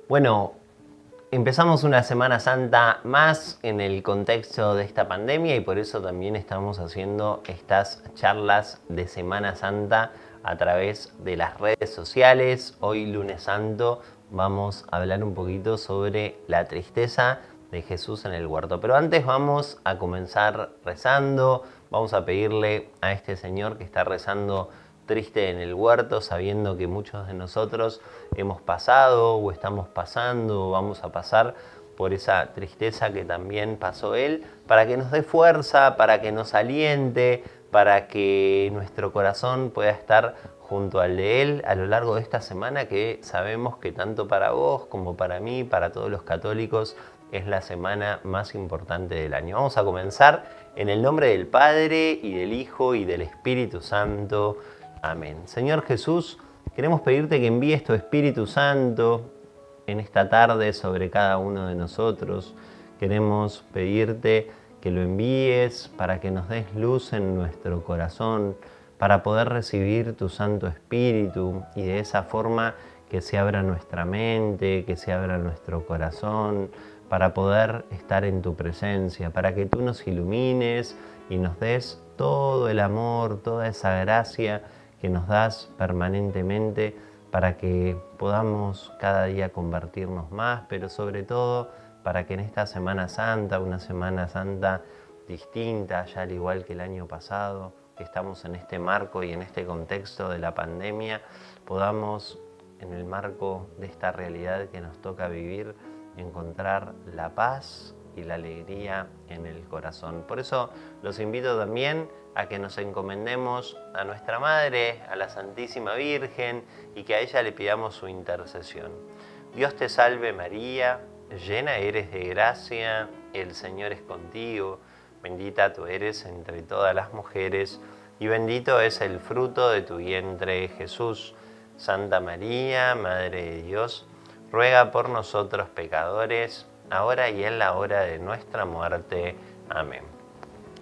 Bueno, empezamos una Semana Santa más en el contexto de esta pandemia y por eso también estamos haciendo estas charlas de Semana Santa a través de las redes sociales. Hoy, lunes santo, vamos a hablar un poquito sobre la tristeza de Jesús en el huerto. Pero antes vamos a comenzar rezando, vamos a pedirle a este Señor que está rezando triste en el huerto, sabiendo que muchos de nosotros hemos pasado o estamos pasando o vamos a pasar por esa tristeza que también pasó Él, para que nos dé fuerza, para que nos aliente, para que nuestro corazón pueda estar junto al de Él a lo largo de esta semana que sabemos que tanto para vos como para mí, para todos los católicos, es la semana más importante del año. Vamos a comenzar en el nombre del Padre y del Hijo y del Espíritu Santo. Amén. Señor Jesús, queremos pedirte que envíes tu Espíritu Santo en esta tarde sobre cada uno de nosotros. Queremos pedirte que lo envíes para que nos des luz en nuestro corazón, para poder recibir tu Santo Espíritu y de esa forma que se abra nuestra mente, que se abra nuestro corazón, para poder estar en tu presencia, para que tú nos ilumines y nos des todo el amor, toda esa gracia que nos das permanentemente para que podamos cada día convertirnos más, pero sobre todo para que en esta Semana Santa, una Semana Santa distinta, ya al igual que el año pasado, que estamos en este marco y en este contexto de la pandemia, podamos, en el marco de esta realidad que nos toca vivir, encontrar la paz y la alegría en el corazón. Por eso los invito también a que nos encomendemos a nuestra Madre, a la Santísima Virgen, y que a ella le pidamos su intercesión. Dios te salve María, llena eres de gracia, el Señor es contigo, bendita tú eres entre todas las mujeres, y bendito es el fruto de tu vientre Jesús. Santa María, Madre de Dios, ruega por nosotros pecadores, ahora y en la hora de nuestra muerte. Amén.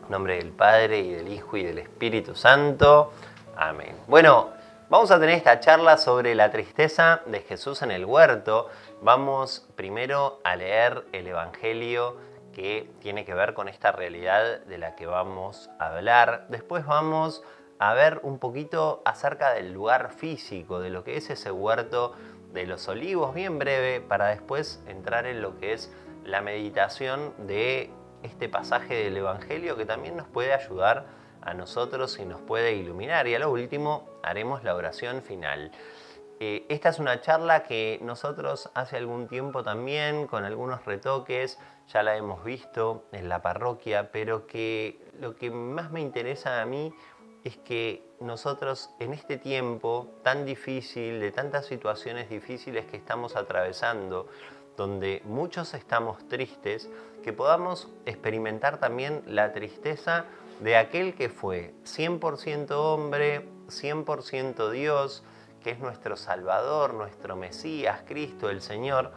En nombre del Padre, y del Hijo, y del Espíritu Santo. Amén. Bueno, vamos a tener esta charla sobre la tristeza de Jesús en el huerto. Vamos primero a leer el Evangelio que tiene que ver con esta realidad de la que vamos a hablar. Después vamos a ver un poquito acerca del lugar físico, de lo que es ese huerto de los olivos, bien breve, para después entrar en lo que es la meditación de este pasaje del Evangelio que también nos puede ayudar a nosotros y nos puede iluminar. Y a lo último haremos la oración final. Esta es una charla que nosotros hace algún tiempo también, con algunos retoques, ya la hemos visto en la parroquia, pero que lo que más me interesa a mí es que nosotros en este tiempo tan difícil, de tantas situaciones difíciles que estamos atravesando, donde muchos estamos tristes, que podamos experimentar también la tristeza de aquel que fue 100% hombre, 100% Dios, que es nuestro Salvador, nuestro Mesías, Cristo, el Señor,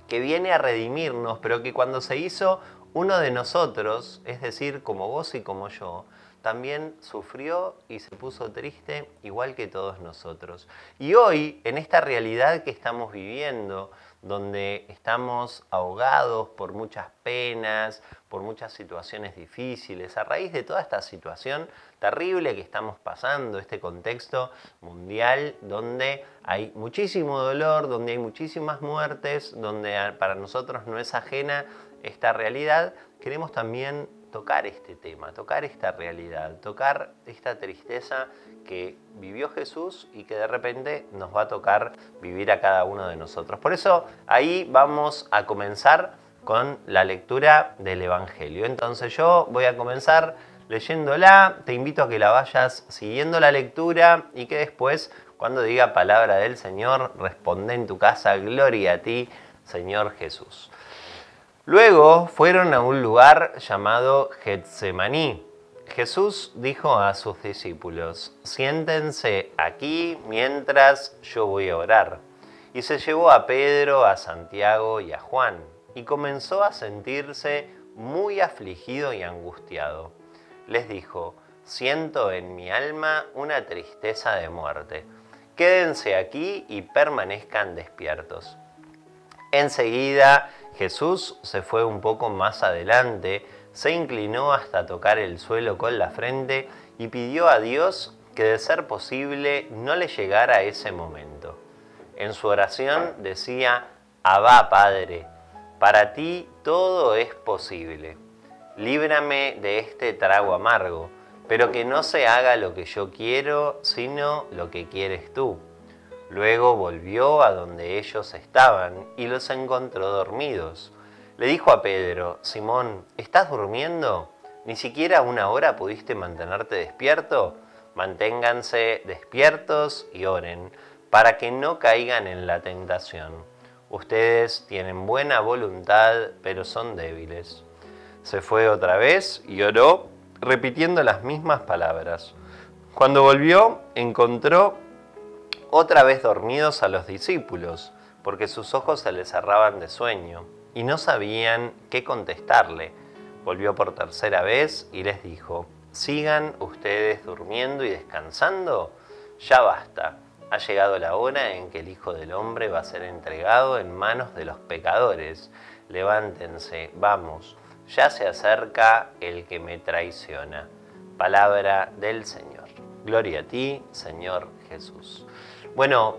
que viene a redimirnos, pero que cuando se hizo uno de nosotros, es decir, como vos y como yo, también sufrió y se puso triste igual que todos nosotros. Y hoy, en esta realidad que estamos viviendo, donde estamos ahogados por muchas penas, por muchas situaciones difíciles, a raíz de toda esta situación terrible que estamos pasando, este contexto mundial donde hay muchísimo dolor, donde hay muchísimas muertes, donde para nosotros no es ajena esta realidad, queremos también tocar este tema, tocar esta realidad, tocar esta tristeza que vivió Jesús y que de repente nos va a tocar vivir a cada uno de nosotros. Por eso ahí vamos a comenzar con la lectura del Evangelio. Entonces yo voy a comenzar leyéndola, te invito a que la vayas siguiendo la lectura y que después, cuando diga palabra del Señor, responde en tu casa, gloria a ti, Señor Jesús. Luego fueron a un lugar llamado Getsemaní. Jesús dijo a sus discípulos: siéntense aquí mientras yo voy a orar. Y se llevó a Pedro, a Santiago y a Juan, y comenzó a sentirse muy afligido y angustiado. Les dijo: siento en mi alma una tristeza de muerte. Quédense aquí y permanezcan despiertos. Enseguida Jesús se fue un poco más adelante, se inclinó hasta tocar el suelo con la frente y pidió a Dios que de ser posible no le llegara ese momento. En su oración decía: Abba, Padre, para ti todo es posible. Líbrame de este trago amargo, pero que no se haga lo que yo quiero, sino lo que quieres tú. Luego volvió a donde ellos estaban y los encontró dormidos. Le dijo a Pedro: Simón, ¿estás durmiendo? ¿Ni siquiera una hora pudiste mantenerte despierto? Manténganse despiertos y oren, para que no caigan en la tentación. Ustedes tienen buena voluntad, pero son débiles. Se fue otra vez y oró, repitiendo las mismas palabras. Cuando volvió, encontró otra vez dormidos a los discípulos, porque sus ojos se les cerraban de sueño, y no sabían qué contestarle. Volvió por tercera vez y les dijo: ¿Sigan ustedes durmiendo y descansando? Ya basta. Ha llegado la hora en que el Hijo del Hombre va a ser entregado en manos de los pecadores. Levántense, vamos, ya se acerca el que me traiciona. Palabra del Señor. Gloria a ti, Señor Jesús. Bueno,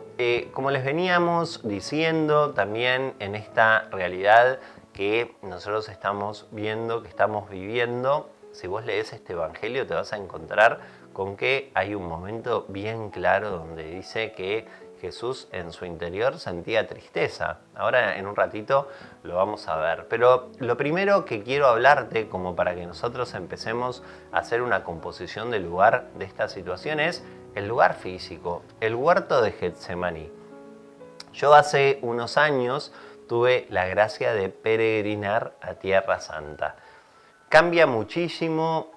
como les veníamos diciendo también en esta realidad que nosotros estamos viendo, que estamos viviendo, si vos lees este Evangelio te vas a encontrar con que hay un momento bien claro donde dice que Jesús en su interior sentía tristeza. Ahora en un ratito lo vamos a ver. Pero lo primero que quiero hablarte, como para que nosotros empecemos a hacer una composición del lugar de esta situación, es el lugar físico, el huerto de Getsemaní. Yo hace unos años tuve la gracia de peregrinar a Tierra Santa. Cambia muchísimo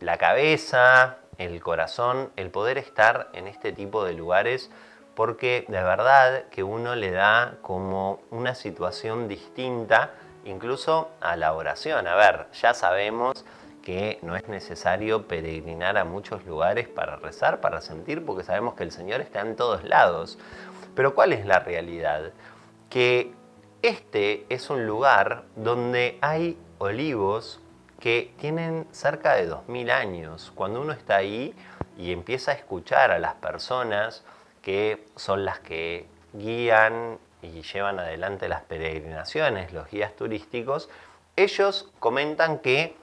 la cabeza, el corazón, el poder estar en este tipo de lugares, porque de verdad que uno le da como una situación distinta incluso a la oración. A ver, ya sabemos que no es necesario peregrinar a muchos lugares para rezar, para sentir, porque sabemos que el Señor está en todos lados. Pero ¿cuál es la realidad? Que este es un lugar donde hay olivos que tienen cerca de 2000 años. Cuando uno está ahí y empieza a escuchar a las personas que son las que guían y llevan adelante las peregrinaciones, los guías turísticos, ellos comentan que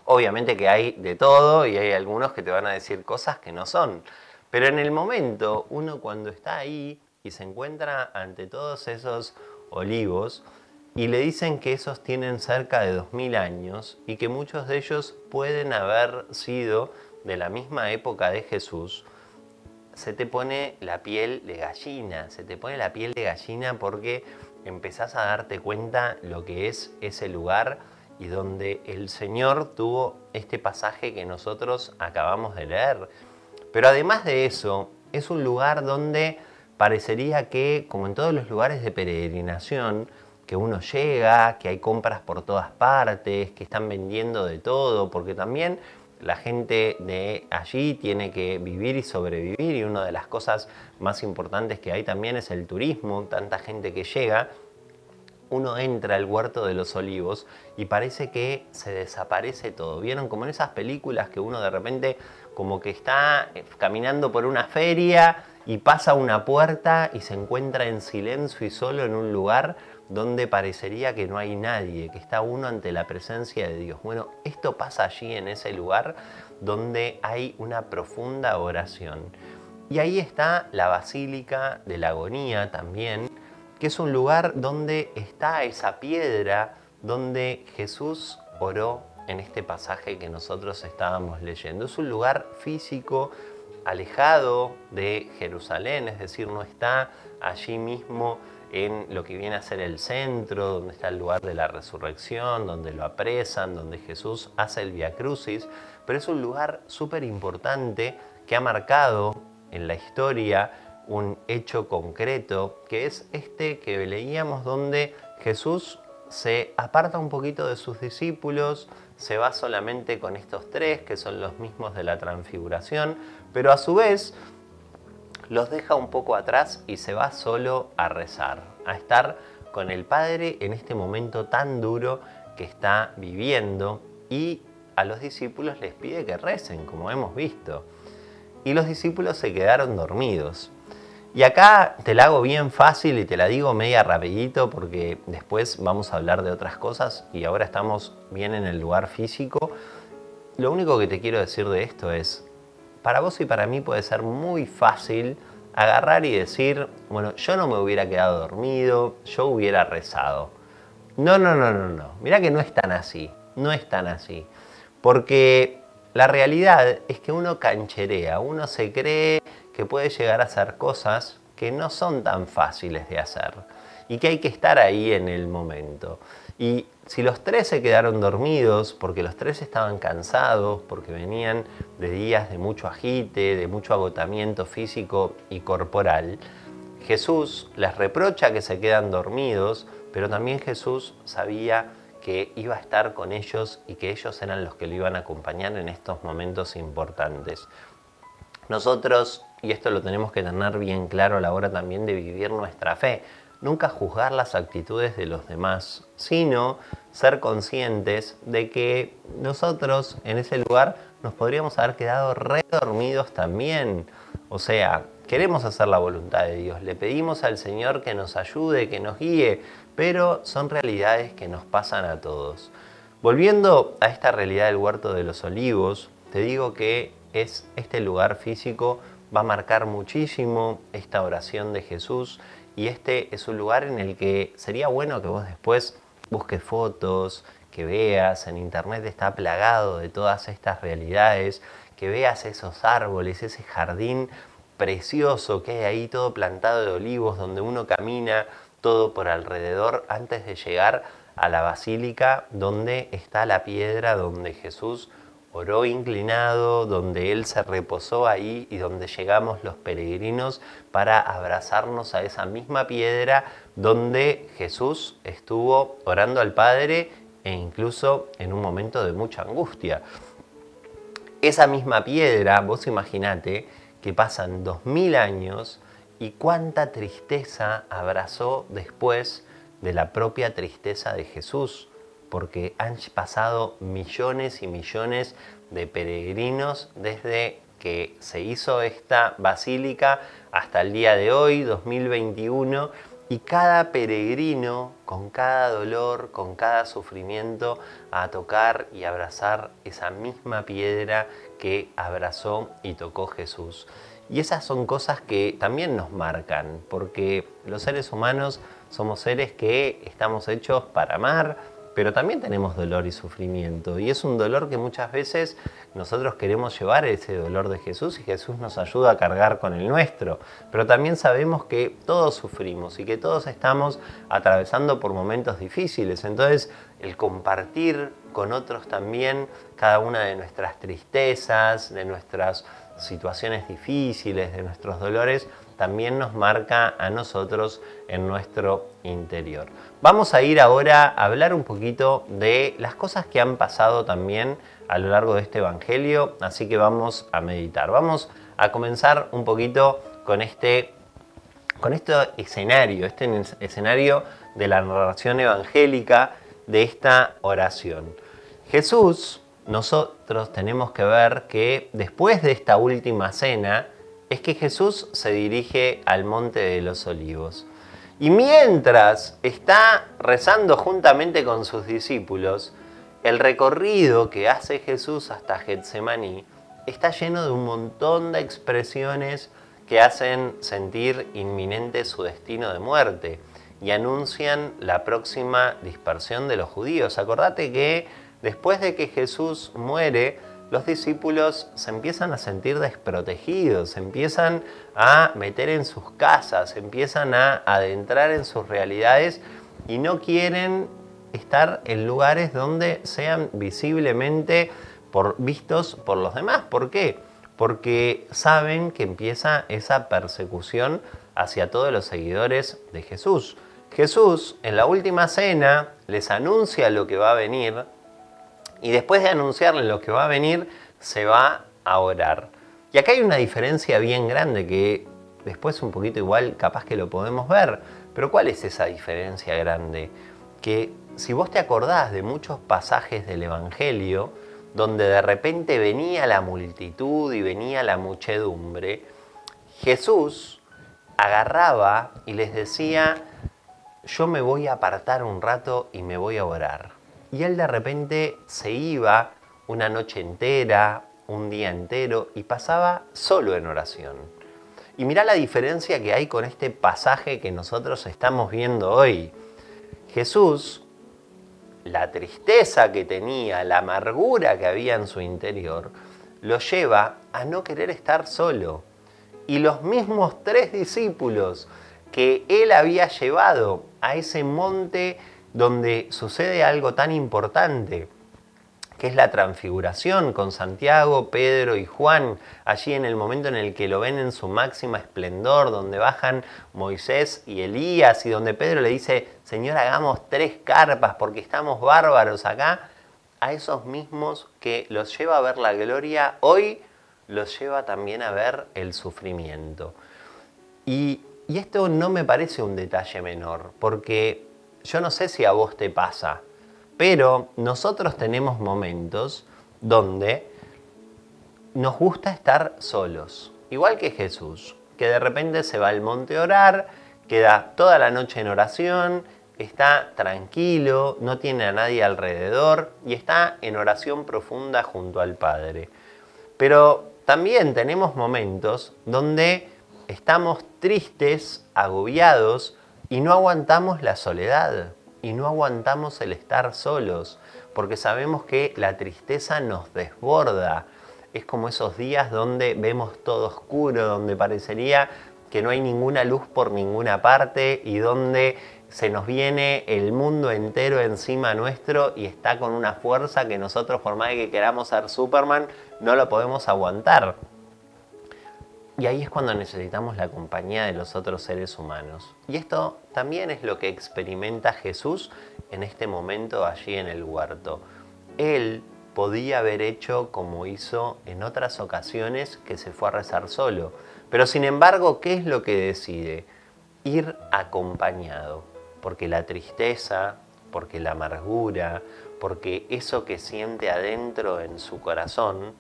obviamente que hay de todo y hay algunos que te van a decir cosas que no son. Pero en el momento, uno cuando está ahí y se encuentra ante todos esos olivos y le dicen que esos tienen cerca de 2000 años y que muchos de ellos pueden haber sido de la misma época de Jesús, se te pone la piel de gallina, se te pone la piel de gallina porque empezás a darte cuenta lo que es ese lugar y donde el Señor tuvo este pasaje que nosotros acabamos de leer. Pero además de eso, es un lugar donde parecería que, como en todos los lugares de peregrinación, que uno llega, que hay compras por todas partes, que están vendiendo de todo, porque también la gente de allí tiene que vivir y sobrevivir, y una de las cosas más importantes que hay también es el turismo, tanta gente que llega. Uno entra al huerto de los olivos y parece que se desaparece todo. ¿Vieron? Como en esas películas que uno de repente como que está caminando por una feria y pasa una puerta y se encuentra en silencio y solo en un lugar donde parecería que no hay nadie, que está uno ante la presencia de Dios. Bueno, esto pasa allí en ese lugar donde hay una profunda oración. Y ahí está la Basílica de la Agonía también, que es un lugar donde está esa piedra donde Jesús oró en este pasaje que nosotros estábamos leyendo. Es un lugar físico alejado de Jerusalén, es decir, no está allí mismo en lo que viene a ser el centro, donde está el lugar de la resurrección, donde lo apresan, donde Jesús hace el Vía Crucis, pero es un lugar súper importante que ha marcado en la historia un hecho concreto, que es este que leíamos, donde Jesús se aparta un poquito de sus discípulos, se va solamente con estos tres, que son los mismos de la transfiguración, pero a su vez los deja un poco atrás y se va solo a rezar, a estar con el Padre en este momento tan duro que está viviendo, y a los discípulos les pide que recen, como hemos visto. Y los discípulos se quedaron dormidos. Y acá te la hago bien fácil y te la digo media rapidito porque después vamos a hablar de otras cosas y ahora estamos bien en el lugar físico. Lo único que te quiero decir de esto es, para vos y para mí puede ser muy fácil agarrar y decir, bueno, yo no me hubiera quedado dormido, yo hubiera rezado. No. Mirá que no es tan así, no es tan así. Porque la realidad es que uno cancherea, uno se cree que puede llegar a hacer cosas que no son tan fáciles de hacer y que hay que estar ahí en el momento. Y si los tres se quedaron dormidos porque los tres estaban cansados, porque venían de días de mucho agite, de mucho agotamiento físico y corporal, Jesús les reprocha que se quedan dormidos, pero también Jesús sabía que iba a estar con ellos y que ellos eran los que lo iban a acompañar en estos momentos importantes. Nosotros, y esto lo tenemos que tener bien claro a la hora también de vivir nuestra fe, nunca juzgar las actitudes de los demás, sino ser conscientes de que nosotros en ese lugar nos podríamos haber quedado redormidos también. O sea, queremos hacer la voluntad de Dios, le pedimos al Señor que nos ayude, que nos guíe, pero son realidades que nos pasan a todos. Volviendo a esta realidad del Huerto de los Olivos, te digo que este lugar físico va a marcar muchísimo esta oración de Jesús, y este es un lugar en el que sería bueno que vos después busques fotos, que veas, en internet está plagado de todas estas realidades, que veas esos árboles, ese jardín precioso que hay ahí todo plantado de olivos, donde uno camina todo por alrededor antes de llegar a la basílica donde está la piedra donde Jesús oró inclinado, donde Él se reposó ahí y donde llegamos los peregrinos para abrazarnos a esa misma piedra donde Jesús estuvo orando al Padre e incluso en un momento de mucha angustia. Esa misma piedra, vos imaginate que pasan 2000 años y cuánta tristeza abrazó después de la propia tristeza de Jesús, porque han pasado millones y millones de peregrinos desde que se hizo esta basílica hasta el día de hoy, 2021, y cada peregrino, con cada dolor, con cada sufrimiento, a tocar y abrazar esa misma piedra que abrazó y tocó Jesús. Y esas son cosas que también nos marcan, porque los seres humanos somos seres que estamos hechos para amar, pero también tenemos dolor y sufrimiento, y es un dolor que muchas veces nosotros queremos llevar ese dolor de Jesús y Jesús nos ayuda a cargar con el nuestro, pero también sabemos que todos sufrimos y que todos estamos atravesando por momentos difíciles. Entonces el compartir con otros también cada una de nuestras tristezas, de nuestras situaciones difíciles, de nuestros dolores, también nos marca a nosotros en nuestro interior. Vamos a ir ahora a hablar un poquito de las cosas que han pasado también a lo largo de este Evangelio, así que vamos a meditar. Vamos a comenzar un poquito con este escenario de la narración evangélica de esta oración. Jesús, nosotros tenemos que ver que después de esta última cena, es que Jesús se dirige al Monte de los Olivos. Y mientras está rezando juntamente con sus discípulos, el recorrido que hace Jesús hasta Getsemaní está lleno de un montón de expresiones que hacen sentir inminente su destino de muerte y anuncian la próxima dispersión de los judíos. Acordate que después de que Jesús muere, los discípulos se empiezan a sentir desprotegidos, se empiezan a meter en sus casas, se empiezan a adentrar en sus realidades y no quieren estar en lugares donde sean visiblemente vistos por los demás. ¿Por qué? Porque saben que empieza esa persecución hacia todos los seguidores de Jesús. Jesús en la última cena les anuncia lo que va a venir, y después de anunciarle lo que va a venir, se va a orar. Y acá hay una diferencia bien grande que después un poquito igual capaz que lo podemos ver, pero ¿cuál es esa diferencia grande? Que si vos te acordás de muchos pasajes del Evangelio, donde de repente venía la multitud y venía la muchedumbre, Jesús agarraba y les decía, yo me voy a apartar un rato y me voy a orar. Y él de repente se iba una noche entera, un día entero, y pasaba solo en oración. Y mirá la diferencia que hay con este pasaje que nosotros estamos viendo hoy. Jesús, la tristeza que tenía, la amargura que había en su interior, lo lleva a no querer estar solo. Y los mismos 3 discípulos que él había llevado a ese monte donde sucede algo tan importante, que es la transfiguración con Santiago, Pedro y Juan, allí en el momento en el que lo ven en su máxima esplendor, donde bajan Moisés y Elías y donde Pedro le dice, Señor, hagamos 3 carpas porque estamos bárbaros acá, a esos mismos que los lleva a ver la gloria, hoy los lleva también a ver el sufrimiento. Y esto no me parece un detalle menor, porque yo no sé si a vos te pasa, pero nosotros tenemos momentos donde nos gusta estar solos, igual que Jesús, que de repente se va al monte a orar, queda toda la noche en oración, está tranquilo, no tiene a nadie alrededor y está en oración profunda junto al Padre. Pero también tenemos momentos donde estamos tristes, agobiados y no aguantamos la soledad y no aguantamos el estar solos porque sabemos que la tristeza nos desborda. Es como esos días donde vemos todo oscuro, donde parecería que no hay ninguna luz por ninguna parte y donde se nos viene el mundo entero encima nuestro y está con una fuerza que nosotros, por más que queramos ser Superman, no lo podemos aguantar. Y ahí es cuando necesitamos la compañía de los otros seres humanos. Y esto también es lo que experimenta Jesús en este momento allí en el huerto. Él podía haber hecho como hizo en otras ocasiones, que se fue a rezar solo. Pero sin embargo, ¿qué es lo que decide? Ir acompañado. Porque la tristeza, porque la amargura, porque eso que siente adentro en su corazón,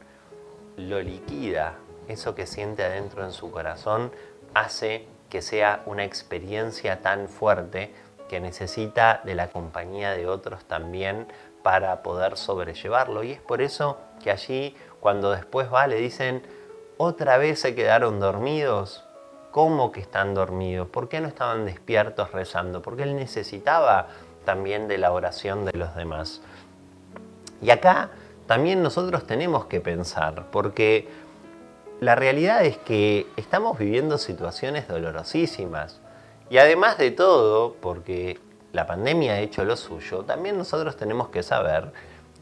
lo liquida. Eso que siente adentro en su corazón hace que sea una experiencia tan fuerte que necesita de la compañía de otros también para poder sobrellevarlo. Y es por eso que allí, cuando después va, le dicen, ¿otra vez se quedaron dormidos? ¿Cómo que están dormidos? ¿Por qué no estaban despiertos rezando? Porque él necesitaba también de la oración de los demás. Y acá también nosotros tenemos que pensar, porque la realidad es que estamos viviendo situaciones dolorosísimas. Y además de todo, porque la pandemia ha hecho lo suyo, también nosotros tenemos que saber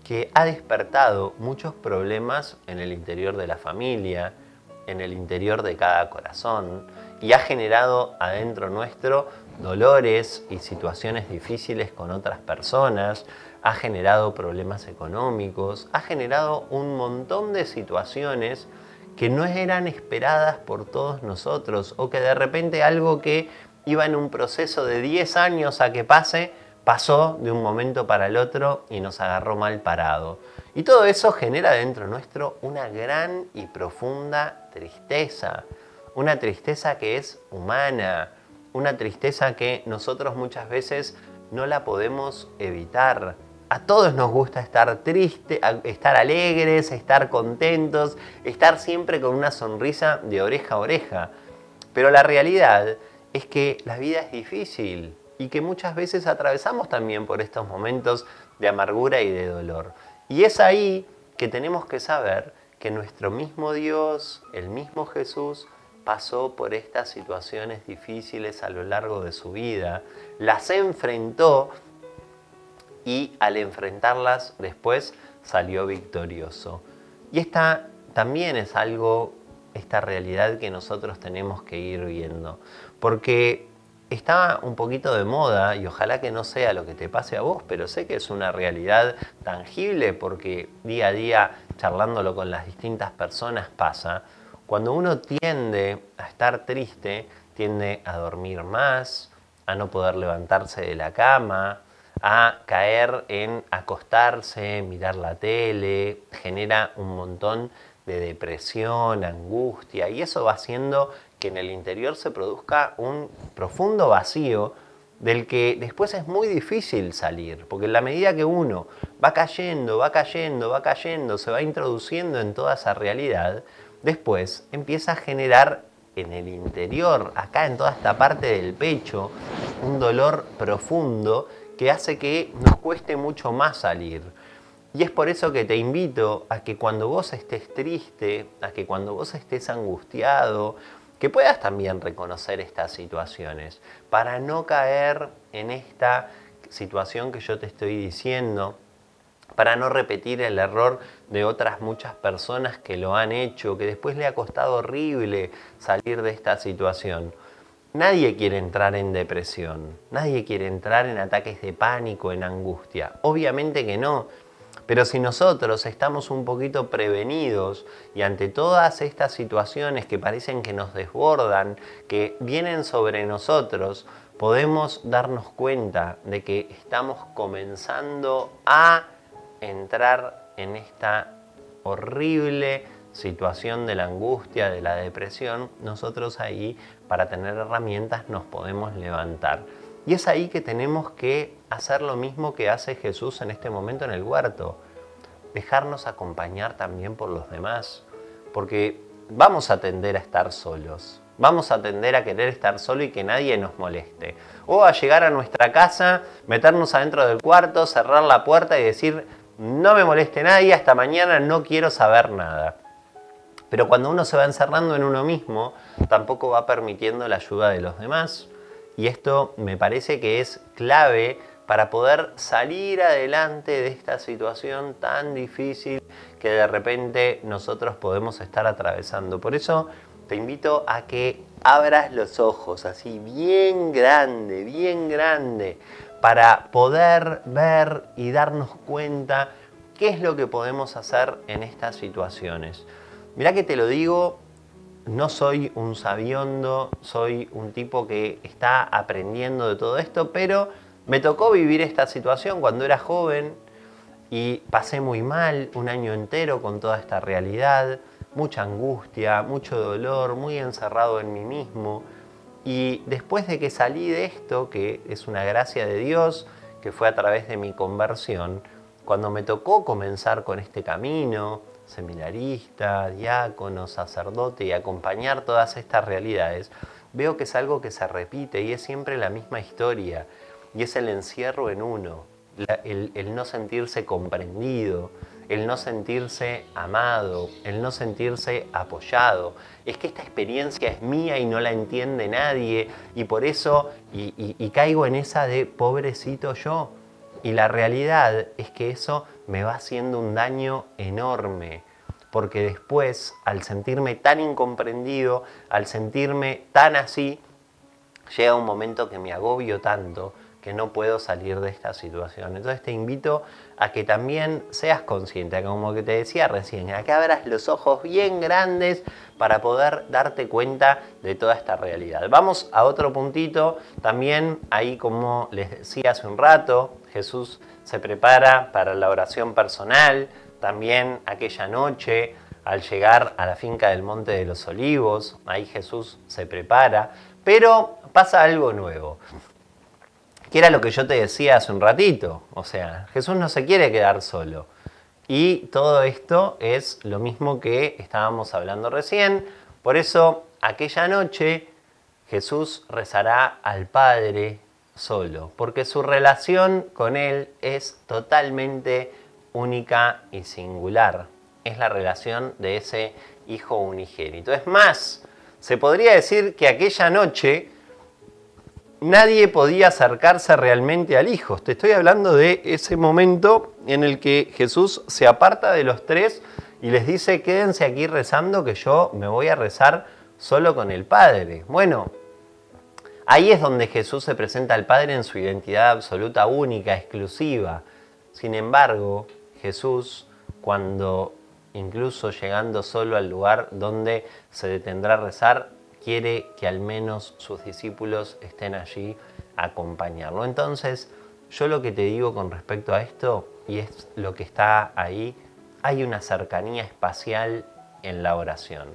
que ha despertado muchos problemas en el interior de la familia, en el interior de cada corazón, y ha generado adentro nuestro dolores y situaciones difíciles con otras personas, ha generado problemas económicos, ha generado un montón de situaciones que no eran esperadas por todos nosotros, o que de repente algo que iba en un proceso de 10 años a que pase, pasó de un momento para el otro y nos agarró mal parado. Y todo eso genera dentro nuestro una gran y profunda tristeza. Una tristeza que es humana, una tristeza que nosotros muchas veces no la podemos evitar. A todos nos gusta estar tristes, estar alegres, estar contentos, estar siempre con una sonrisa de oreja a oreja. Pero la realidad es que la vida es difícil y que muchas veces atravesamos también por estos momentos de amargura y de dolor. Y es ahí que tenemos que saber que nuestro mismo Dios, el mismo Jesús, pasó por estas situaciones difíciles a lo largo de su vida, las enfrentó y al enfrentarlas después salió victorioso. Y esta también es algo, esta realidad que nosotros tenemos que ir viendo. Porque está un poquito de moda y ojalá que no sea lo que te pase a vos, pero sé que es una realidad tangible porque día a día charlándolo con las distintas personas pasa. Cuando uno tiende a estar triste, tiende a dormir más, a no poder levantarse de la cama, a caer en acostarse, mirar la tele, genera un montón de depresión, angustia, y eso va haciendo que en el interior se produzca un profundo vacío del que después es muy difícil salir, porque en la medida que uno va cayendo, va cayendo, va cayendo, se va introduciendo en toda esa realidad, después empieza a generar en el interior, acá en toda esta parte del pecho, un dolor profundo que hace que nos cueste mucho más salir. Y es por eso que te invito a que cuando vos estés triste, a que cuando vos estés angustiado, que puedas también reconocer estas situaciones, para no caer en esta situación que yo te estoy diciendo, para no repetir el error de otras muchas personas que lo han hecho, que después le ha costado horrible salir de esta situación. Nadie quiere entrar en depresión, nadie quiere entrar en ataques de pánico, en angustia. Obviamente que no, pero si nosotros estamos un poquito prevenidos y ante todas estas situaciones que parecen que nos desbordan, que vienen sobre nosotros, podemos darnos cuenta de que estamos comenzando a entrar en esta horrible situación de la angustia, de la depresión. Nosotros ahí, para tener herramientas, nos podemos levantar. Y es ahí que tenemos que hacer lo mismo que hace Jesús en este momento en el huerto. Dejarnos acompañar también por los demás. Porque vamos a tender a estar solos. Vamos a tender a querer estar solo y que nadie nos moleste. O a llegar a nuestra casa, meternos adentro del cuarto, cerrar la puerta y decir: no me moleste nadie, hasta mañana, no quiero saber nada. Pero cuando uno se va encerrando en uno mismo, tampoco va permitiendo la ayuda de los demás. Y esto me parece que es clave para poder salir adelante de esta situación tan difícil que de repente nosotros podemos estar atravesando. Por eso te invito a que abras los ojos así bien grande, para poder ver y darnos cuenta qué es lo que podemos hacer en estas situaciones. Mirá que te lo digo, no soy un sabiondo, soy un tipo que está aprendiendo de todo esto, pero me tocó vivir esta situación cuando era joven y pasé muy mal un año entero con toda esta realidad, mucha angustia, mucho dolor, muy encerrado en mí mismo. Y después de que salí de esto, que es una gracia de Dios, que fue a través de mi conversión, cuando me tocó comenzar con este camino, seminarista, diácono, sacerdote, y acompañar todas estas realidades, veo que es algo que se repite y es siempre la misma historia, y es el encierro en uno, el no sentirse comprendido, el no sentirse amado, el no sentirse apoyado. Es que esta experiencia es mía y no la entiende nadie, y por eso y caigo en esa de pobrecito yo. Y la realidad es que eso me va haciendo un daño enorme, porque después, al sentirme tan incomprendido, al sentirme tan así, llega un momento que me agobio tanto que no puedo salir de esta situación. Entonces te invito a que también seas consciente, como que te decía recién, a que abras los ojos bien grandes para poder darte cuenta de toda esta realidad. Vamos a otro puntito, también ahí, como les decía hace un rato, Jesús se prepara para la oración personal, también aquella noche al llegar a la finca del Monte de los Olivos, ahí Jesús se prepara, pero pasa algo nuevo, que era lo que yo te decía hace un ratito. O sea, Jesús no se quiere quedar solo. Y todo esto es lo mismo que estábamos hablando recién. Por eso, aquella noche, Jesús rezará al Padre solo, porque su relación con Él es totalmente única y singular. Es la relación de ese Hijo unigénito. Es más, se podría decir que aquella noche nadie podía acercarse realmente al Hijo. Te estoy hablando de ese momento en el que Jesús se aparta de los tres y les dice: quédense aquí rezando, que yo me voy a rezar solo con el Padre. Bueno, ahí es donde Jesús se presenta al Padre en su identidad absoluta, única, exclusiva. Sin embargo, Jesús, cuando incluso llegando solo al lugar donde se detendrá a rezar, quiere que al menos sus discípulos estén allí a acompañarlo. Entonces, yo lo que te digo con respecto a esto, y es lo que está ahí, hay una cercanía espacial en la oración.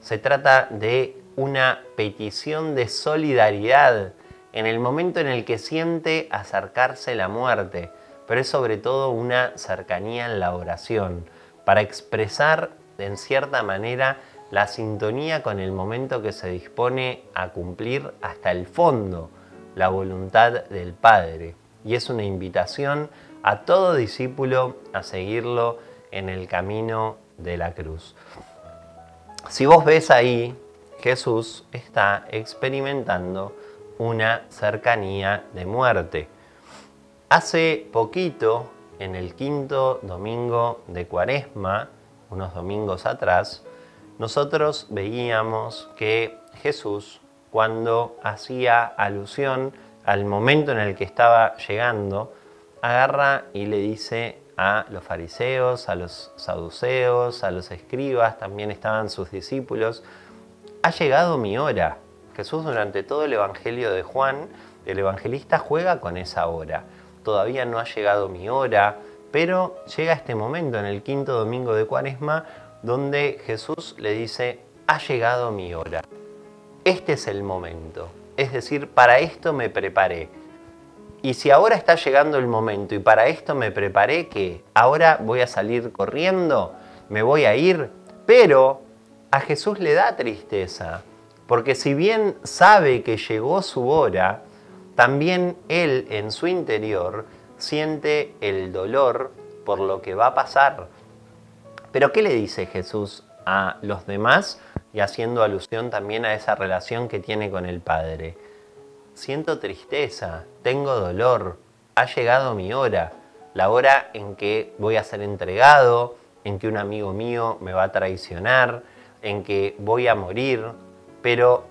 Se trata de una petición de solidaridad en el momento en el que siente acercarse la muerte, pero es sobre todo una cercanía en la oración, para expresar en cierta manera la sintonía con el momento que se dispone a cumplir hasta el fondo la voluntad del Padre. Y es una invitación a todo discípulo a seguirlo en el camino de la cruz. Si vos ves ahí, Jesús está experimentando una cercanía de muerte. Hace poquito, en el quinto domingo de Cuaresma, unos domingos atrás, nosotros veíamos que Jesús, cuando hacía alusión al momento en el que estaba llegando, agarra y le dice a los fariseos, a los saduceos, a los escribas, también estaban sus discípulos: ha llegado mi hora. Jesús, durante todo el Evangelio de Juan, el evangelista juega con esa hora. Todavía no ha llegado mi hora, pero llega este momento en el quinto domingo de Cuaresma donde Jesús le dice: ha llegado mi hora. Este es el momento. Es decir, para esto me preparé. Y si ahora está llegando el momento y para esto me preparé, ¿qué? Ahora voy a salir corriendo, me voy a ir. Pero a Jesús le da tristeza, porque si bien sabe que llegó su hora, también Él en su interior siente el dolor por lo que va a pasar. Pero ¿qué le dice Jesús a los demás? Y haciendo alusión también a esa relación que tiene con el Padre. Siento tristeza, tengo dolor, ha llegado mi hora, la hora en que voy a ser entregado, en que un amigo mío me va a traicionar, en que voy a morir, pero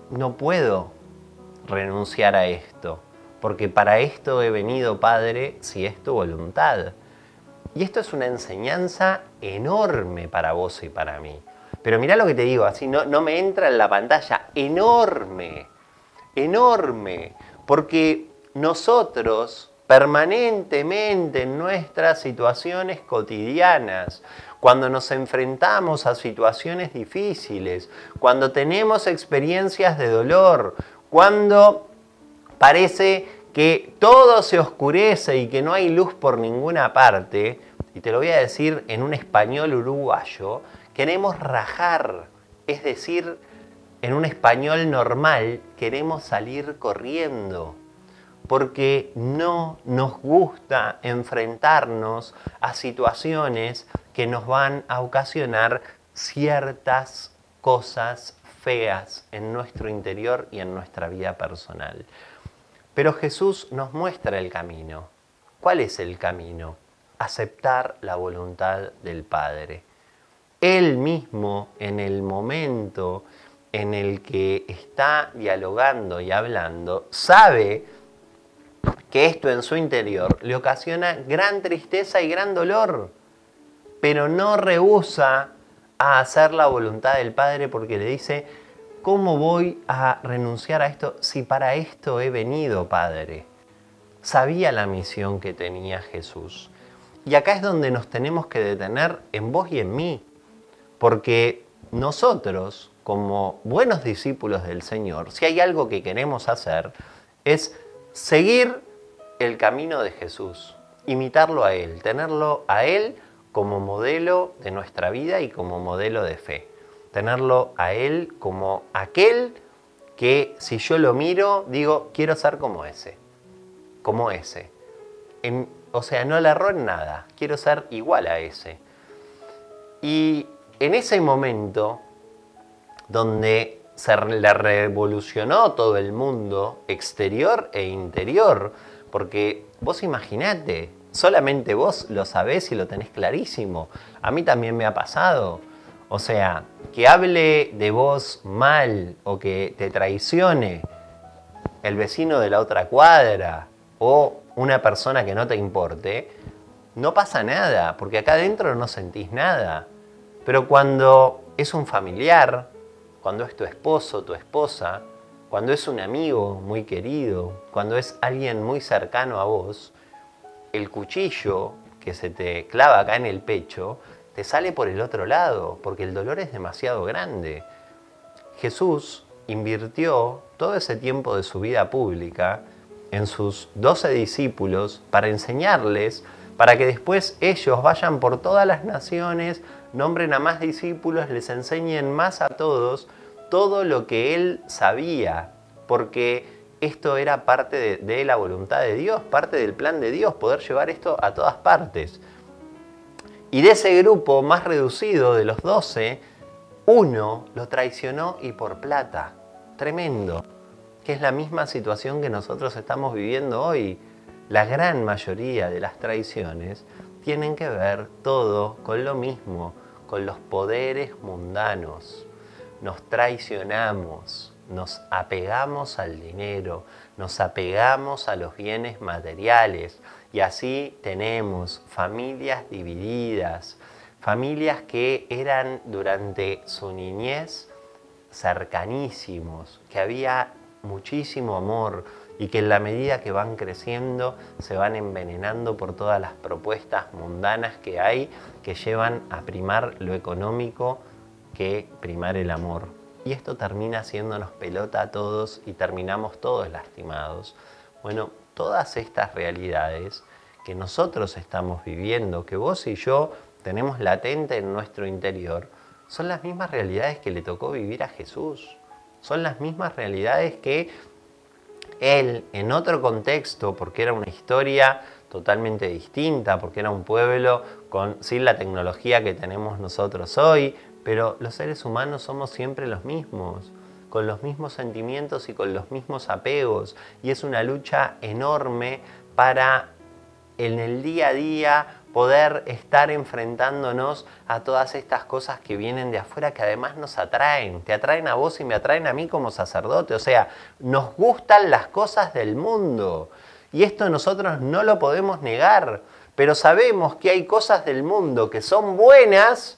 no puedo renunciar a esto, porque para esto he venido, Padre, si es tu voluntad. Y esto es una enseñanza enorme para vos y para mí. Pero mirá lo que te digo, así no me entra en la pantalla, enorme, enorme, porque nosotros permanentemente en nuestras situaciones cotidianas, cuando nos enfrentamos a situaciones difíciles, cuando tenemos experiencias de dolor, cuando parece que todo se oscurece y que no hay luz por ninguna parte, y te lo voy a decir en un español uruguayo, queremos rajar, es decir, en un español normal, queremos salir corriendo, porque no nos gusta enfrentarnos a situaciones que nos van a ocasionar ciertas cosas feas en nuestro interior y en nuestra vida personal. Pero Jesús nos muestra el camino. ¿Cuál es el camino? Aceptar la voluntad del Padre. Él mismo, en el momento en el que está dialogando y hablando, sabe que esto en su interior le ocasiona gran tristeza y gran dolor, pero no rehúsa a hacer la voluntad del Padre porque le dice: ¿cómo voy a renunciar a esto si para esto he venido, Padre? Sabía la misión que tenía Jesús. Y acá es donde nos tenemos que detener en vos y en mí, porque nosotros, como buenos discípulos del Señor, si hay algo que queremos hacer, es seguir el camino de Jesús, imitarlo a Él, tenerlo a Él como modelo de nuestra vida y como modelo de fe. Tenerlo a Él como aquel que, si yo lo miro, digo: quiero ser como ese. Como ese. O sea, no le erró en nada. Quiero ser igual a ese. Y en ese momento, donde se le revolucionó todo el mundo, exterior e interior, porque vos imaginate, solamente vos lo sabés y lo tenés clarísimo. A mí también me ha pasado. O sea, que hable de vos mal o que te traicione el vecino de la otra cuadra o una persona que no te importe, no pasa nada, porque acá adentro no sentís nada. Pero cuando es un familiar, cuando es tu esposo, tu esposa, cuando es un amigo muy querido, cuando es alguien muy cercano a vos, el cuchillo que se te clava acá en el pecho te sale por el otro lado, porque el dolor es demasiado grande. Jesús invirtió todo ese tiempo de su vida pública en sus 12 discípulos para enseñarles, para que después ellos vayan por todas las naciones, nombren a más discípulos, les enseñen más a todos todo lo que Él sabía, porque esto era parte de la voluntad de Dios, parte del plan de Dios, poder llevar esto a todas partes. Y de ese grupo más reducido de los 12, uno lo traicionó y por plata. Tremendo. Que es la misma situación que nosotros estamos viviendo hoy. La gran mayoría de las traiciones tienen que ver todo con lo mismo, con los poderes mundanos. Nos traicionamos, nos apegamos al dinero, nos apegamos a los bienes materiales y así tenemos familias divididas, familias que eran durante su niñez cercanísimos, que había muchísimo amor y que en la medida que van creciendo se van envenenando por todas las propuestas mundanas que hay que llevan a primar lo económico que primar el amor. Y esto termina haciéndonos pelota a todos y terminamos todos lastimados. Bueno, todas estas realidades que nosotros estamos viviendo, que vos y yo tenemos latente en nuestro interior, son las mismas realidades que le tocó vivir a Jesús. Son las mismas realidades que Él, en otro contexto, porque era una historia totalmente distinta, porque era un pueblo sin la tecnología que tenemos nosotros hoy, pero los seres humanos somos siempre los mismos, con los mismos sentimientos y con los mismos apegos. Y es una lucha enorme para, en el día a día, poder estar enfrentándonos a todas estas cosas que vienen de afuera, que además nos atraen. Te atraen a vos y me atraen a mí como sacerdote. O sea, nos gustan las cosas del mundo. Y esto nosotros no lo podemos negar. Pero sabemos que hay cosas del mundo que son buenas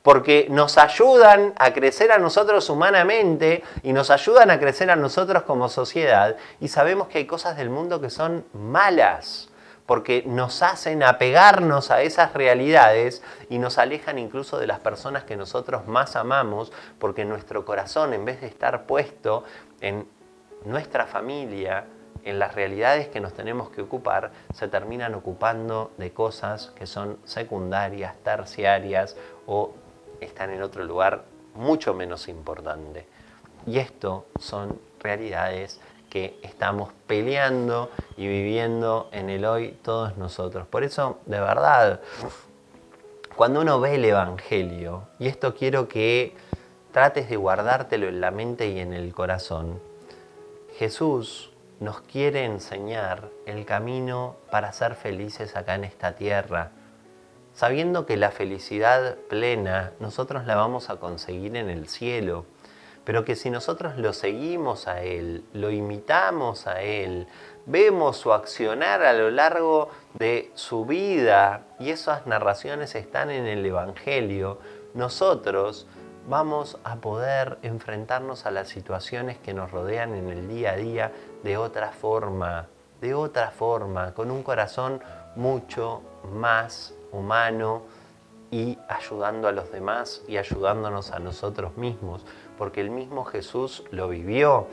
porque nos ayudan a crecer a nosotros humanamente y nos ayudan a crecer a nosotros como sociedad. Y sabemos que hay cosas del mundo que son malas, porque nos hacen apegarnos a esas realidades y nos alejan incluso de las personas que nosotros más amamos, porque nuestro corazón, en vez de estar puesto en nuestra familia, en las realidades que nos tenemos que ocupar, se terminan ocupando de cosas que son secundarias, terciarias o están en otro lugar mucho menos importante. Y esto son realidades que estamos peleando y viviendo en el hoy todos nosotros. Por eso, de verdad, cuando uno ve el Evangelio, y esto quiero que trates de guardártelo en la mente y en el corazón, Jesús nos quiere enseñar el camino para ser felices acá en esta tierra, sabiendo que la felicidad plena nosotros la vamos a conseguir en el cielo, pero que si nosotros lo seguimos a Él, lo imitamos a Él, vemos su accionar a lo largo de su vida, y esas narraciones están en el Evangelio, nosotros vamos a poder enfrentarnos a las situaciones que nos rodean en el día a día de otra forma, con un corazón mucho más humano y ayudando a los demás y ayudándonos a nosotros mismos, porque el mismo Jesús lo vivió.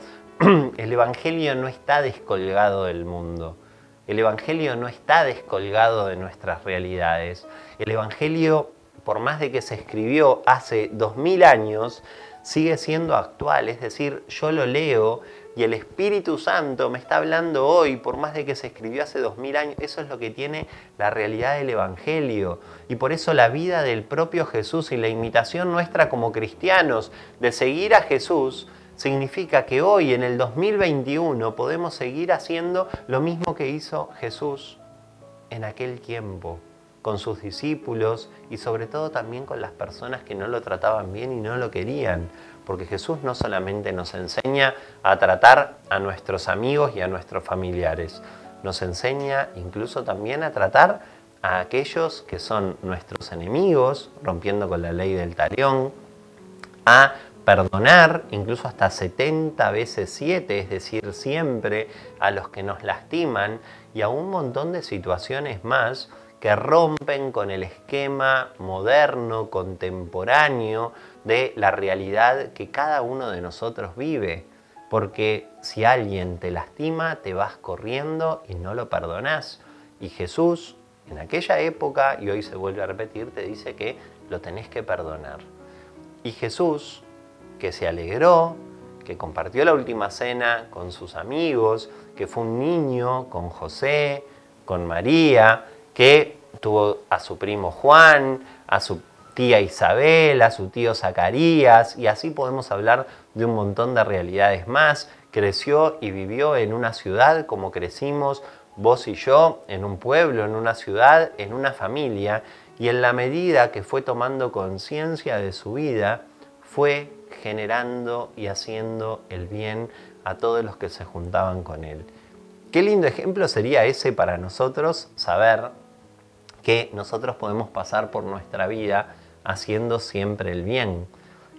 El Evangelio no está descolgado del mundo. El Evangelio no está descolgado de nuestras realidades. El Evangelio, por más de que se escribió hace 2000 años, sigue siendo actual. Es decir, yo lo leo y el Espíritu Santo me está hablando hoy, por más de que se escribió hace 2000 años. Eso es lo que tiene la realidad del Evangelio. Y por eso la vida del propio Jesús y la imitación nuestra como cristianos de seguir a Jesús significa que hoy, en el 2021, podemos seguir haciendo lo mismo que hizo Jesús en aquel tiempo, con sus discípulos y sobre todo también con las personas que no lo trataban bien y no lo querían. Porque Jesús no solamente nos enseña a tratar a nuestros amigos y a nuestros familiares, nos enseña incluso también a tratar a aquellos que son nuestros enemigos, rompiendo con la ley del talión, a perdonar incluso hasta 70 veces 7, es decir, siempre a los que nos lastiman, y a un montón de situaciones más que rompen con el esquema moderno, contemporáneo de la realidad que cada uno de nosotros vive. Porque si alguien te lastima, te vas corriendo y no lo perdonás. Y Jesús, en aquella época, y hoy se vuelve a repetir, te dice que lo tenés que perdonar. Y Jesús, que se alegró, que compartió la última cena con sus amigos, que fue un niño con José, con María, que tuvo a su primo Juan, a su tía Isabel, a su tío Zacarías, y así podemos hablar de un montón de realidades más. Creció y vivió en una ciudad como crecimos vos y yo, en un pueblo, en una ciudad, en una familia, y en la medida que fue tomando conciencia de su vida, fue generando y haciendo el bien a todos los que se juntaban con él. Qué lindo ejemplo sería ese para nosotros, saber que nosotros podemos pasar por nuestra vida haciendo siempre el bien.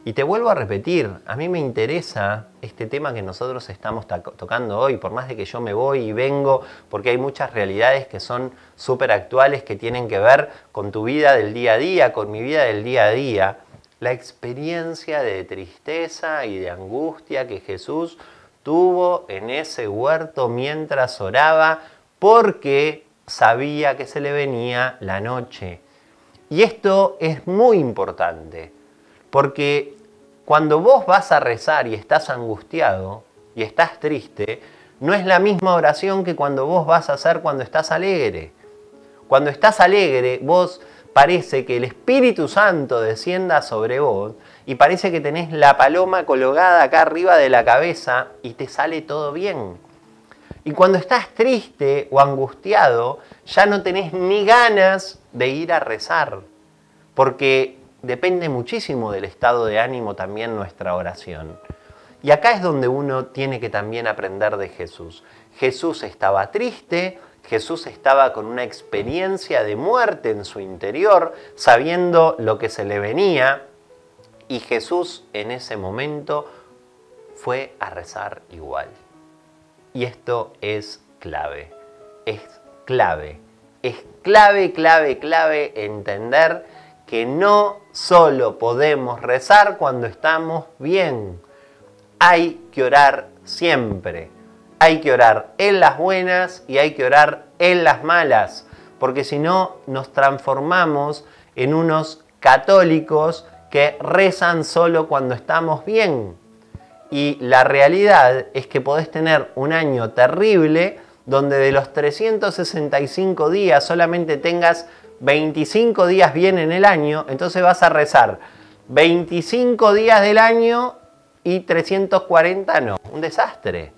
Y te vuelvo a repetir, a mí me interesa este tema que nosotros estamos tocando hoy, por más de que yo me voy y vengo, porque hay muchas realidades que son súper actuales, que tienen que ver con tu vida del día a día, con mi vida del día a día. La experiencia de tristeza y de angustia que Jesús tuvo en ese huerto mientras oraba, porque sabía que se le venía la noche. Y esto es muy importante, porque cuando vos vas a rezar y estás angustiado y estás triste, no es la misma oración que cuando vos vas a hacer cuando estás alegre. Cuando estás alegre, vos parece que el Espíritu Santo descienda sobre vos y parece que tenés la paloma colgada acá arriba de la cabeza y te sale todo bien. Y cuando estás triste o angustiado, ya no tenés ni ganas de ir a rezar, porque depende muchísimo del estado de ánimo también nuestra oración. Y acá es donde uno tiene que también aprender de Jesús. Jesús estaba triste, Jesús estaba con una experiencia de muerte en su interior, sabiendo lo que se le venía, y Jesús en ese momento fue a rezar igual. Y esto es clave, es clave, es clave, clave, clave entender que no solo podemos rezar cuando estamos bien, hay que orar siempre. Hay que orar en las buenas y hay que orar en las malas, porque si no nos transformamos en unos católicos que rezan solo cuando estamos bien. Y la realidad es que podés tener un año terrible donde de los 365 días solamente tengas 25 días bien en el año, entonces vas a rezar 25 días del año y 340 no. Un desastre,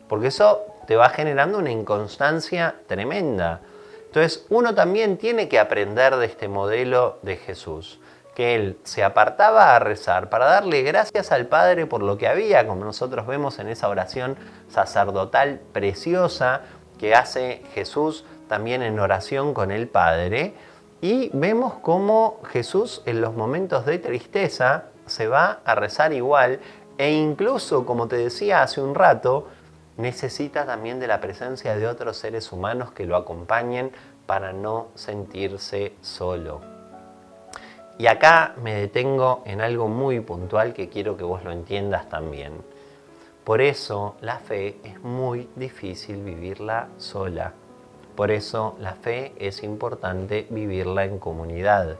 porque eso te va generando una inconstancia tremenda. Entonces uno también tiene que aprender de este modelo de Jesús, que él se apartaba a rezar para darle gracias al Padre por lo que había, como nosotros vemos en esa oración sacerdotal preciosa que hace Jesús también en oración con el Padre. Y vemos cómo Jesús en los momentos de tristeza se va a rezar igual, e incluso, como te decía hace un rato, necesita también de la presencia de otros seres humanos que lo acompañen para no sentirse solo. Y acá me detengo en algo muy puntual que quiero que vos lo entiendas también. Por eso la fe es muy difícil vivirla sola. Por eso la fe es importante vivirla en comunidad.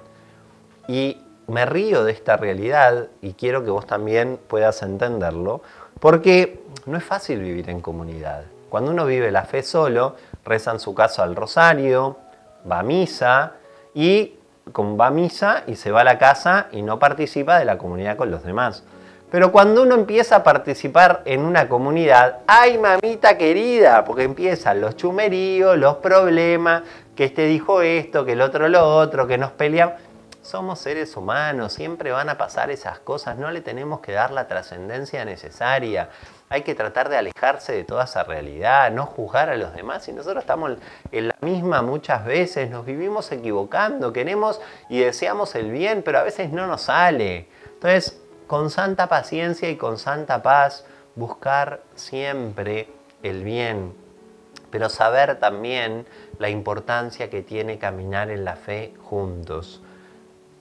Y me río de esta realidad y quiero que vos también puedas entenderlo, porque no es fácil vivir en comunidad. Cuando uno vive la fe solo, reza en su caso al rosario, va a misa y se va a la casa y no participa de la comunidad con los demás. Pero cuando uno empieza a participar en una comunidad, ¡ay, mamita querida! Porque empiezan los chumeríos, los problemas, que este dijo esto, que el otro lo otro, que nos peleamos. somos seres humanos, siempre van a pasar esas cosas, no le tenemos que dar la trascendencia necesaria. Hay que tratar de alejarse de toda esa realidad, no juzgar a los demás. Y nosotros estamos en la misma muchas veces, nos vivimos equivocando, queremos y deseamos el bien, pero a veces no nos sale. Entonces, con santa paciencia y con santa paz, buscar siempre el bien, pero saber también la importancia que tiene caminar en la fe juntos.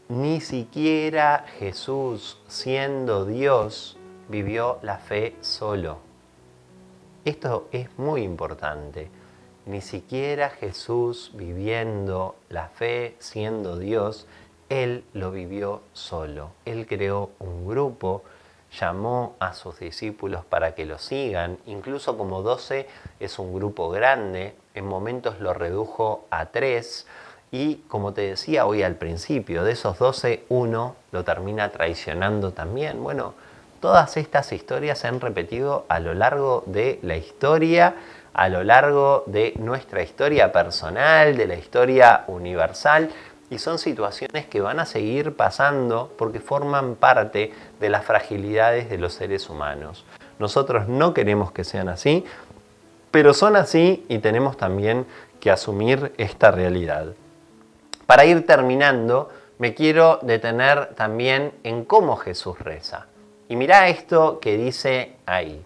Ni siquiera Jesús, siendo Dios, vivió la fe solo. Esto es muy importante. Ni siquiera Jesús, viviendo la fe, siendo Dios, Él lo vivió solo. Él creó un grupo, llamó a sus discípulos para que lo sigan, incluso como 12 es un grupo grande, en momentos lo redujo a 3, y como te decía hoy al principio, de esos 12, uno lo termina traicionando también. Bueno, todas estas historias se han repetido a lo largo de la historia, a lo largo de nuestra historia personal, de la historia universal, y son situaciones que van a seguir pasando porque forman parte de las fragilidades de los seres humanos. Nosotros no queremos que sean así, pero son así y tenemos también que asumir esta realidad. Para ir terminando, me quiero detener también en cómo Jesús reza. Y mirá esto que dice ahí.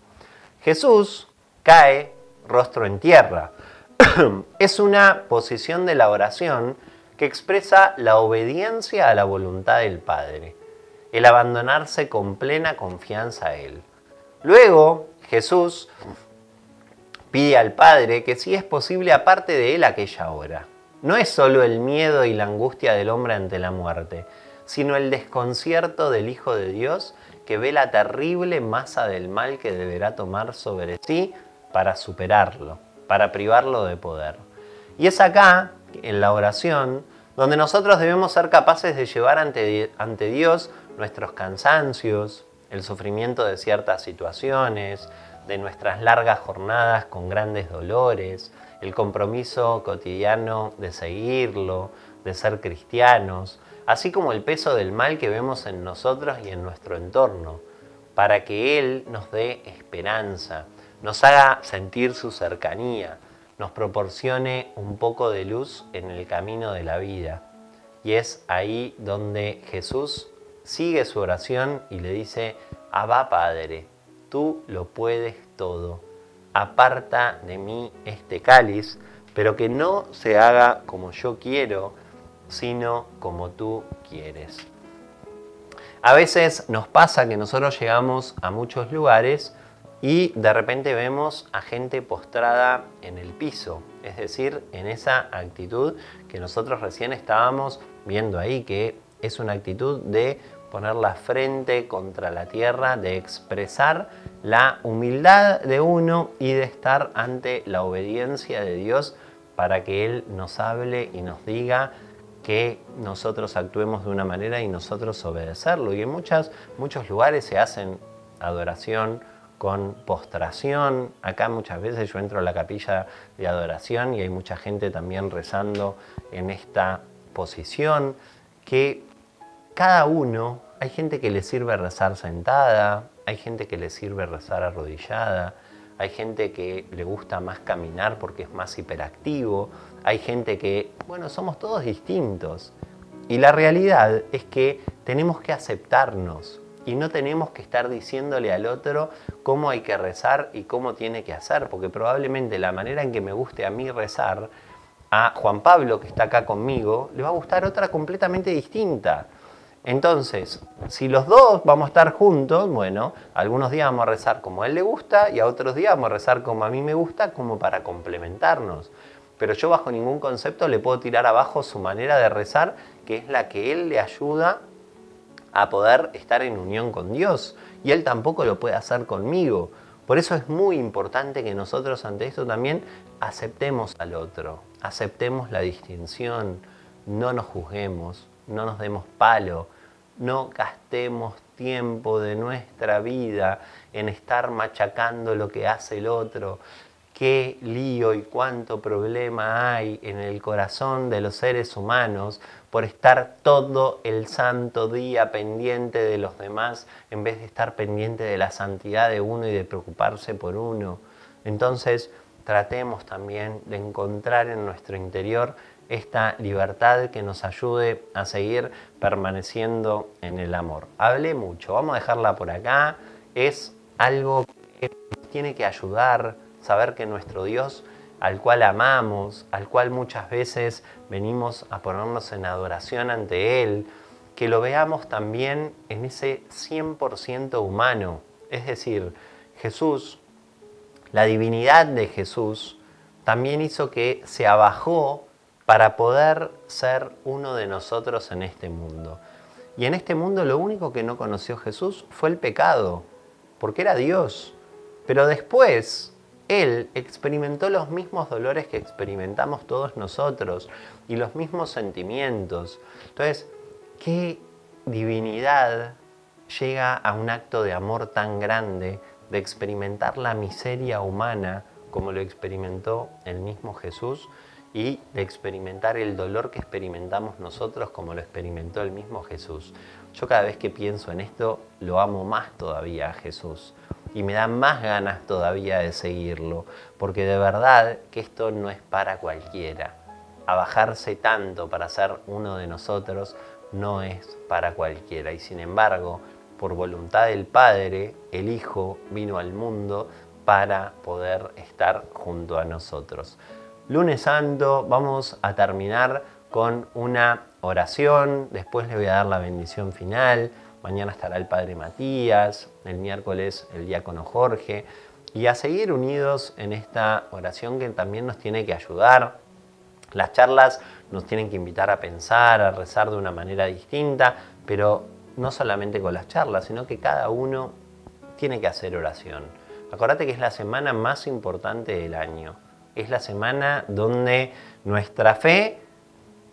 Jesús cae rostro en tierra. Es una posición de la oración que expresa la obediencia a la voluntad del Padre, el abandonarse con plena confianza a Él. Luego, Jesús pide al Padre que si es posible aparte de Él aquella hora. No es solo el miedo y la angustia del hombre ante la muerte, sino el desconcierto del Hijo de Dios que ve la terrible masa del mal que deberá tomar sobre sí para superarlo, para privarlo de poder. Y es acá, en la oración, donde nosotros debemos ser capaces de llevar ante Dios nuestros cansancios, el sufrimiento de ciertas situaciones, de nuestras largas jornadas con grandes dolores, el compromiso cotidiano de seguirlo, de ser cristianos, así como el peso del mal que vemos en nosotros y en nuestro entorno, para que Él nos dé esperanza, nos haga sentir su cercanía, nos proporcione un poco de luz en el camino de la vida. Y es ahí donde Jesús sigue su oración y le dice: Abba Padre, tú lo puedes todo. Aparta de mí este cáliz, pero que no se haga como yo quiero, sino como tú quieres. A veces nos pasa que nosotros llegamos a muchos lugares y de repente vemos a gente postrada en el piso, es decir, en esa actitud que nosotros recién estábamos viendo ahí, que es una actitud de poner la frente contra la tierra, de expresar la humildad de uno y de estar ante la obediencia de Dios para que Él nos hable y nos diga que nosotros actuemos de una manera y nosotros obedecerlo. Y en muchos lugares se hacen adoración con postración. Acá muchas veces yo entro a la capilla de adoración y hay mucha gente también rezando en esta posición, que cada uno, hay gente que le sirve rezar sentada, hay gente que le sirve rezar arrodillada, hay gente que le gusta más caminar porque es más hiperactivo, hay gente que, bueno, somos todos distintos. Y la realidad es que tenemos que aceptarnos y no tenemos que estar diciéndole al otro cómo hay que rezar y cómo tiene que hacer, porque probablemente la manera en que me guste a mí rezar, a Juan Pablo, que está acá conmigo, le va a gustar otra completamente distinta. Entonces, si los dos vamos a estar juntos, bueno, algunos días vamos a rezar como a él le gusta y a otros días vamos a rezar como a mí me gusta, como para complementarnos. Pero yo bajo ningún concepto le puedo tirar abajo su manera de rezar, que es la que él le ayuda a poder estar en unión con Dios. Y él tampoco lo puede hacer conmigo. Por eso es muy importante que nosotros ante esto también aceptemos al otro, aceptemos la distinción, no nos juzguemos, no nos demos palo, no gastemos tiempo de nuestra vida en estar machacando lo que hace el otro, qué lío y cuánto problema hay en el corazón de los seres humanos por estar todo el santo día pendiente de los demás en vez de estar pendiente de la santidad de uno y de preocuparse por uno. Entonces, tratemos también de encontrar en nuestro interior esta libertad que nos ayude a seguir permaneciendo en el amor. Hablé mucho, vamos a dejarla por acá. Es algo que nos tiene que ayudar, saber que nuestro Dios, al cual amamos, al cual muchas veces venimos a ponernos en adoración ante Él, que lo veamos también en ese 100% humano. Es decir, Jesús, la divinidad de Jesús, también hizo que se abajó para poder ser uno de nosotros en este mundo. Y en este mundo lo único que no conoció Jesús fue el pecado, porque era Dios. Pero después Él experimentó los mismos dolores que experimentamos todos nosotros y los mismos sentimientos. Entonces, ¿qué divinidad llega a un acto de amor tan grande de experimentar la miseria humana como lo experimentó el mismo Jesús y de experimentar el dolor que experimentamos nosotros como lo experimentó el mismo Jesús? Yo cada vez que pienso en esto lo amo más todavía a Jesús y me da más ganas todavía de seguirlo, porque de verdad que esto no es para cualquiera. Abajarse tanto para ser uno de nosotros no es para cualquiera, y sin embargo, por voluntad del Padre, el Hijo vino al mundo para poder estar junto a nosotros. Lunes Santo, vamos a terminar con una oración, después le voy a dar la bendición final, mañana estará el Padre Matías, el miércoles el diácono Jorge, y a seguir unidos en esta oración que también nos tiene que ayudar. Las charlas nos tienen que invitar a pensar, a rezar de una manera distinta, pero no solamente con las charlas, sino que cada uno tiene que hacer oración. Acordate que es la semana más importante del año. Es la semana donde nuestra fe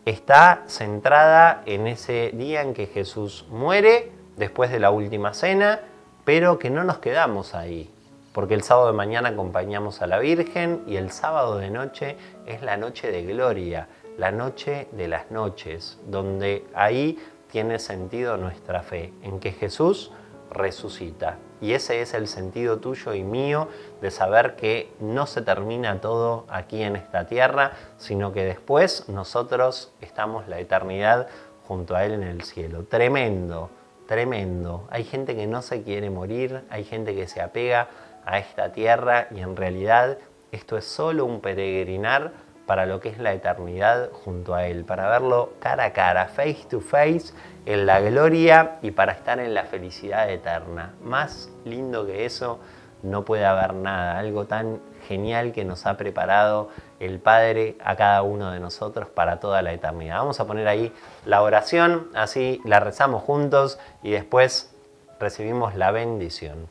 está centrada en ese día en que Jesús muere, después de la última cena, pero que no nos quedamos ahí. Porque el sábado de mañana acompañamos a la Virgen y el sábado de noche es la noche de gloria, la noche de las noches, donde ahí tiene sentido nuestra fe, en que Jesús resucita. Y ese es el sentido tuyo y mío de saber que no se termina todo aquí en esta tierra, sino que después nosotros estamos la eternidad junto a Él en el cielo. Tremendo, tremendo. Hay gente que no se quiere morir, hay gente que se apega a esta tierra y en realidad esto es solo un peregrinar para lo que es la eternidad junto a Él, para verlo cara a cara, face to face, en la gloria y para estar en la felicidad eterna. Más lindo que eso no puede haber nada, algo tan genial que nos ha preparado el Padre a cada uno de nosotros para toda la eternidad. Vamos a poner ahí la oración, así la rezamos juntos y después recibimos la bendición.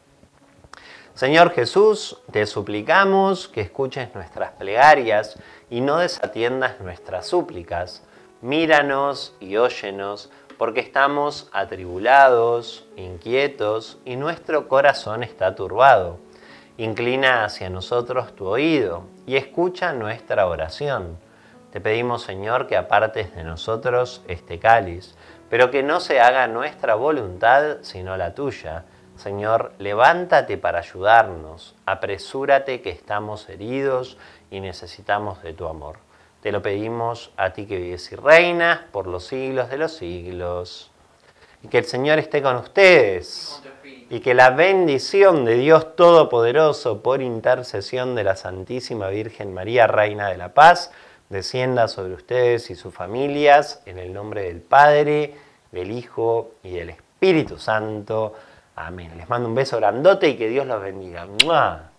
Señor Jesús, te suplicamos que escuches nuestras plegarias y no desatiendas nuestras súplicas. Míranos y óyenos, porque estamos atribulados, inquietos y nuestro corazón está turbado. Inclina hacia nosotros tu oído y escucha nuestra oración. Te pedimos, Señor, que apartes de nosotros este cáliz, pero que no se haga nuestra voluntad sino la tuya. Señor, levántate para ayudarnos, apresúrate que estamos heridos y necesitamos de tu amor. Te lo pedimos a ti que vives y reinas por los siglos de los siglos. Y que el Señor esté con ustedes. Y que la bendición de Dios Todopoderoso, por intercesión de la Santísima Virgen María, Reina de la Paz, descienda sobre ustedes y sus familias, en el nombre del Padre, del Hijo y del Espíritu Santo. Amén. Les mando un beso grandote y que Dios los bendiga. ¡Mua!